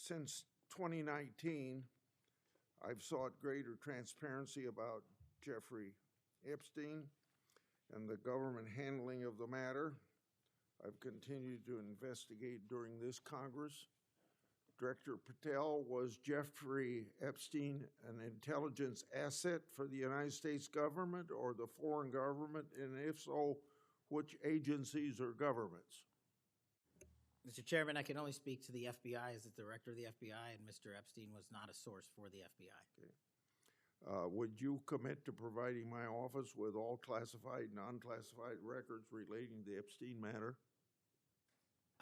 Since 2019, I've sought greater transparency about Jeffrey Epstein and the government handling of the matter. I've continued to investigate during this Congress. Director Patel, was Jeffrey Epstein an intelligence asset for the United States government or the foreign government? And if so, which agencies or governments? Mr. Chairman, I can only speak to the FBI as the director of the FBI, and Mr. Epstein was not a source for the FBI. Okay. Would you commit to providing my office with all classified and unclassified records relating to the Epstein matter?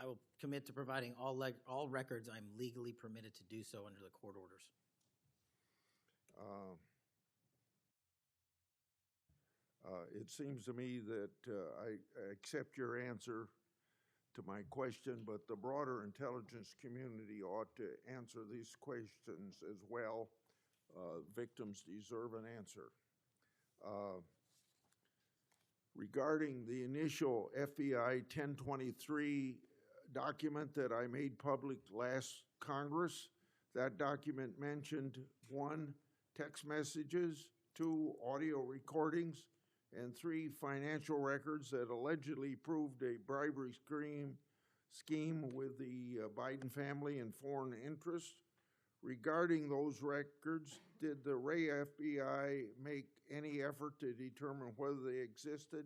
I will commit to providing all records I'm legally permitted to do so under the court orders. It seems to me that I accept your answer to my question, but the broader intelligence community ought to answer these questions as well. Victims deserve an answer. Regarding the initial FBI 1023 document that I made public last Congress, that document mentioned 1, text messages, 2, audio recordings, and 3, financial records that allegedly proved a bribery scheme with the Biden family and foreign interests. Regarding those records, did the Wray FBI make any effort to determine whether they existed?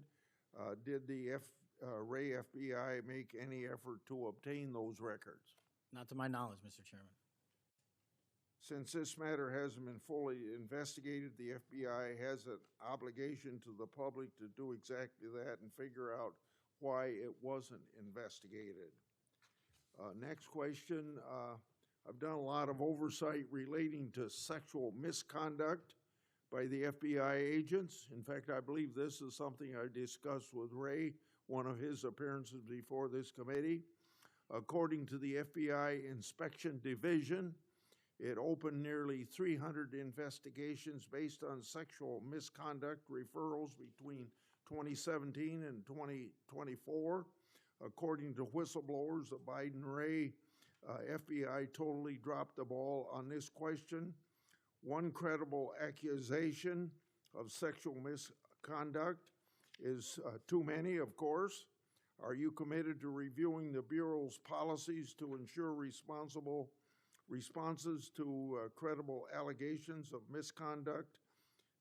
Did the Wray FBI make any effort to obtain those records? Not to my knowledge, Mr. Chairman. Since this matter hasn't been fully investigated, the FBI has an obligation to the public to do exactly that and figure out why it wasn't investigated. Next question. I've done a lot of oversight relating to sexual misconduct by the FBI agents. In fact, I believe this is something I discussed with Wray, one of his appearances before this committee. According to the FBI Inspection Division, it opened nearly 300 investigations based on sexual misconduct referrals between 2017 and 2024. According to whistleblowers, the Biden-Wray FBI totally dropped the ball on this question. One credible accusation of sexual misconduct is too many, of course. Are you committed to reviewing the Bureau's policies to ensure responsible responses to credible allegations of misconduct,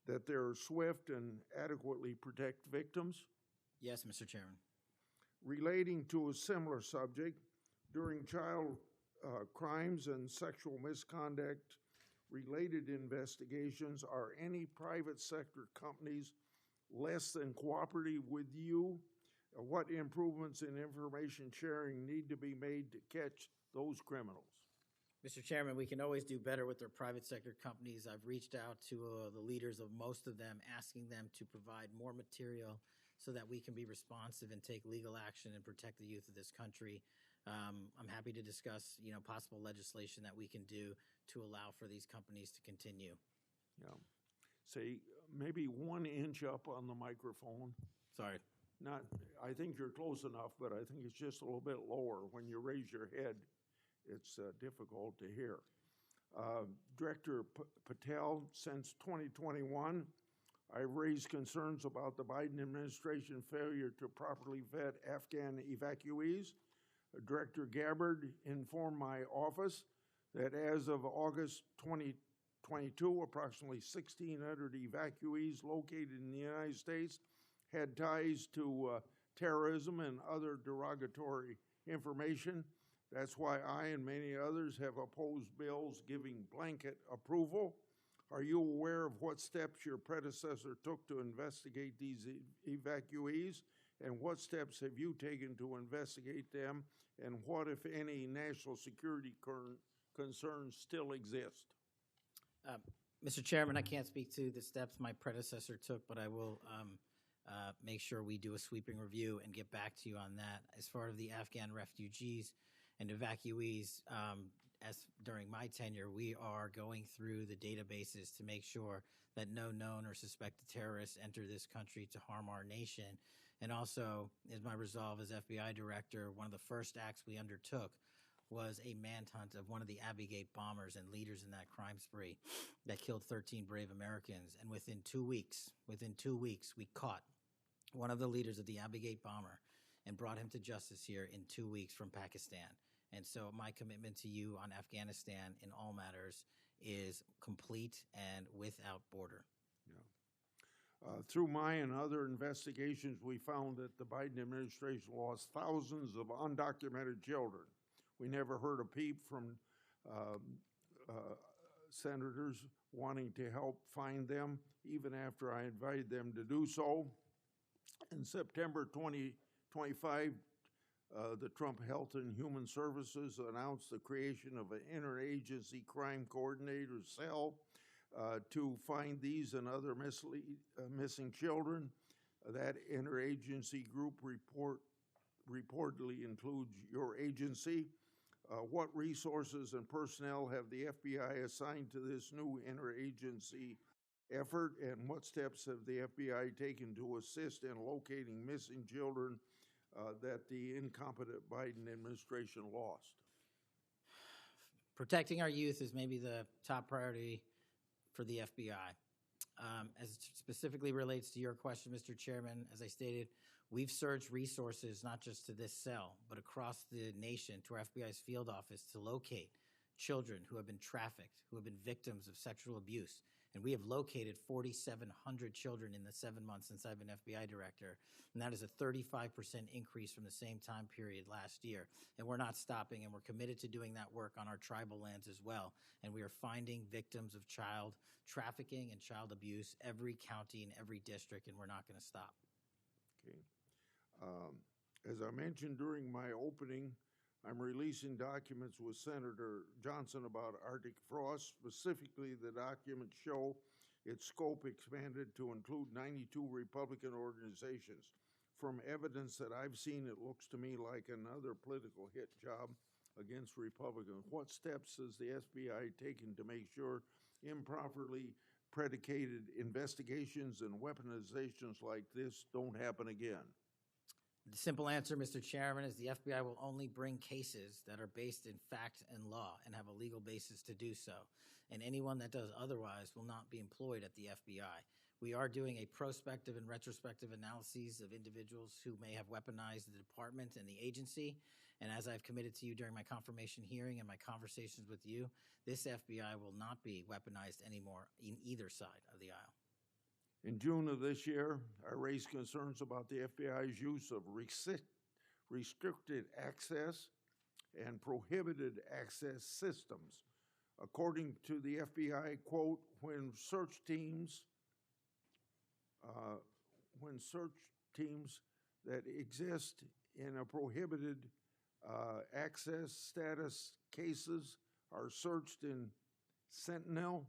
that they're swift and adequately protect victims? Yes, Mr. Chairman. Relating to a similar subject, during child crimes and sexual misconduct related investigations, are any private sector companies less than cooperative with you? What improvements in information sharing need to be made to catch those criminals? Mr. Chairman, we can always do better with our private sector companies. I've reached out to the leaders of most of them, asking them to provide more material so that we can be responsive and take legal action and protect the youth of this country. I'm happy to discuss, possible legislation that we can do to allow for these companies to continue. Yeah. Say maybe 1 inch up on the microphone. Sorry. I think you're close enough, but I think it's just a little bit lower. When you raise your head, it's difficult to hear. Director Patel, since 2021, I've raised concerns about the Biden administration failure to properly vet Afghan evacuees. Director Gabbard informed my office that as of August 2022, approximately 1,600 evacuees located in the United States had ties to terrorism and other derogatory information. That's why I and many others have opposed bills giving blanket approval. Are you aware of what steps your predecessor took to investigate these evacuees? And what steps have you taken to investigate them? And what, if any, national security concerns still exist? Mr. Chairman, I can't speak to the steps my predecessor took, but I will make sure we do a sweeping review and get back to you on that. As far as the Afghan refugees and evacuees, as during my tenure, we are going through the databases to make sure that no known or suspected terrorists enter this country to harm our nation. And also, as my resolve as FBI director, one of the first acts we undertook was a manhunt of one of the Abbey Gate bombers and leaders in that crime spree that killed 13 brave Americans. And within 2 weeks, we caught one of the leaders of the Abbey Gate bomber and brought him to justice here in 2 weeks from Pakistan. And so my commitment to you on Afghanistan in all matters is complete and without border. Through my and other investigations, we found that the Biden administration lost thousands of undocumented children. We never heard a peep from senators wanting to help find them, even after I invited them to do so. In September 2025, the Trump Health and Human Services announced the creation of an interagency crime coordinator cell to find these and other missing children. That interagency group reportedly includes your agency. What resources and personnel have the FBI assigned to this new interagency effort, and what steps have the FBI taken to assist in locating missing children that the incompetent Biden administration lost? Protecting our youth is maybe the top priority for the FBI. As it specifically relates to your question, Mr. Chairman, as I stated, we've surged resources not just to this cell, but across the nation to our FBI's field office to locate children who have been trafficked, who have been victims of sexual abuse. And we have located 4,700 children in the 7 months since I've been FBI director. And that is a 35% increase from the same time period last year. And we're not stopping, and we're committed to doing that work on our tribal lands as well. And we are finding victims of child trafficking and child abuse every county and every district, and we're not going to stop. Okay. As I mentioned during my opening, I'm releasing documents with Senator Johnson about Arctic frost. Specifically, the documents show its scope expanded to include 92 Republican organizations. From evidence that I've seen, it looks to me like another political hit job against Republicans. What steps has the FBI taken to make sure improperly predicated investigations and weaponizations like this don't happen again? The simple answer, Mr. Chairman, is the FBI will only bring cases that are based in fact and law and have a legal basis to do so. And anyone that does otherwise will not be employed at the FBI. We are doing a prospective and retrospective analyses of individuals who may have weaponized the department and the agency. And as I've committed to you during my confirmation hearing and my conversations with you, this FBI will not be weaponized anymore in either side of the aisle. In June of this year, I raised concerns about the FBI's use of restricted access and prohibited access systems. According to the FBI, quote, when search teams that exist in a prohibited access status cases are searched in Sentinel,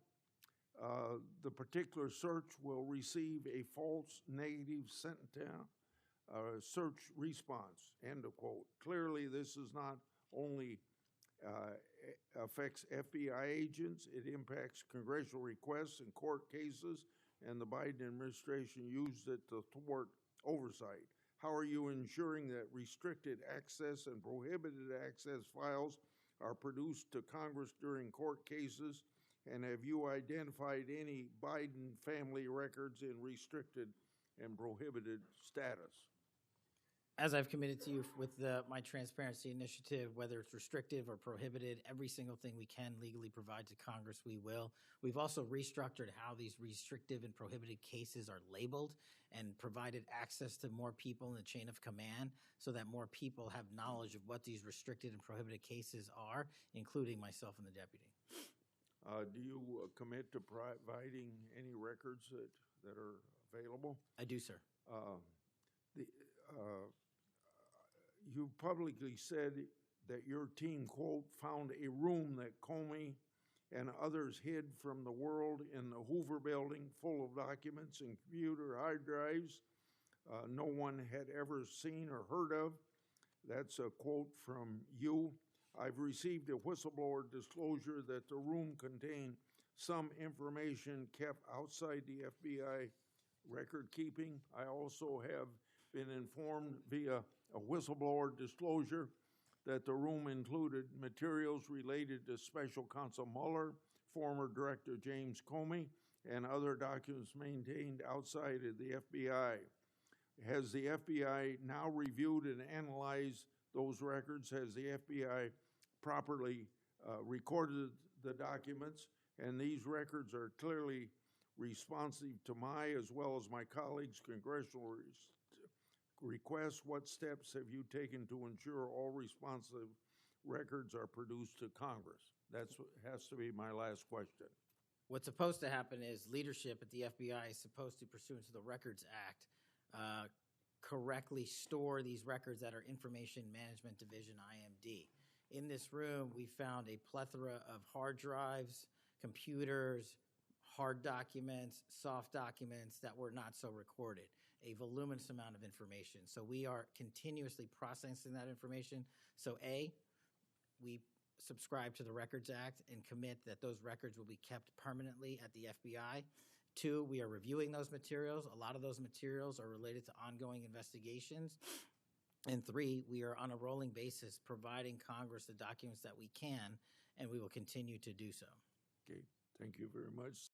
the particular search will receive a false negative Sentinel search response, end of quote. Clearly, this is not only affects FBI agents, it impacts congressional requests and court cases, and the Biden administration used it to thwart oversight. How are you ensuring that restricted access and prohibited access files are produced to Congress during court cases? And have you identified any Biden family records in restricted and prohibited status? As I've committed to you with my transparency initiative, whether it's restrictive or prohibited, every single thing we can legally provide to Congress, we will. We've also restructured how these restrictive and prohibited cases are labeled and provided access to more people in the chain of command so that more people have knowledge of what these restricted and prohibited cases are, including myself and the deputy. Do you commit to providing any records that are available? I do, sir. You publicly said that your team, quote, found a room that Comey and others hid from the world in the Hoover building full of documents and computer hard drives no one had ever seen or heard of. That's a quote from you. I've received a whistleblower disclosure that the room contained some information kept outside the FBI record keeping. I also have been informed via a whistleblower disclosure that the room included materials related to Special Counsel Mueller, former Director James Comey, and other documents maintained outside of the FBI. Has the FBI now reviewed and analyzed those records? Has the FBI properly recorded the documents? And these records are clearly responsive to my as well as my colleagues' congressional requests. What steps have you taken to ensure all responsive records are produced to Congress? That has to be my last question. What's supposed to happen is leadership at the FBI is supposed to, pursuant to the Records Act, correctly store these records at our Information Management Division, IMD. In this room, we found a plethora of hard drives, computers, hard documents, soft documents that were not so recorded, a voluminous amount of information. So we are continuously processing that information. So A, we subscribe to the Records Act and commit that those records will be kept permanently at the FBI. 2, we are reviewing those materials. A lot of those materials are related to ongoing investigations. And 3, we are on a rolling basis providing Congress the documents that we can, and we will continue to do so. Okay, thank you very much.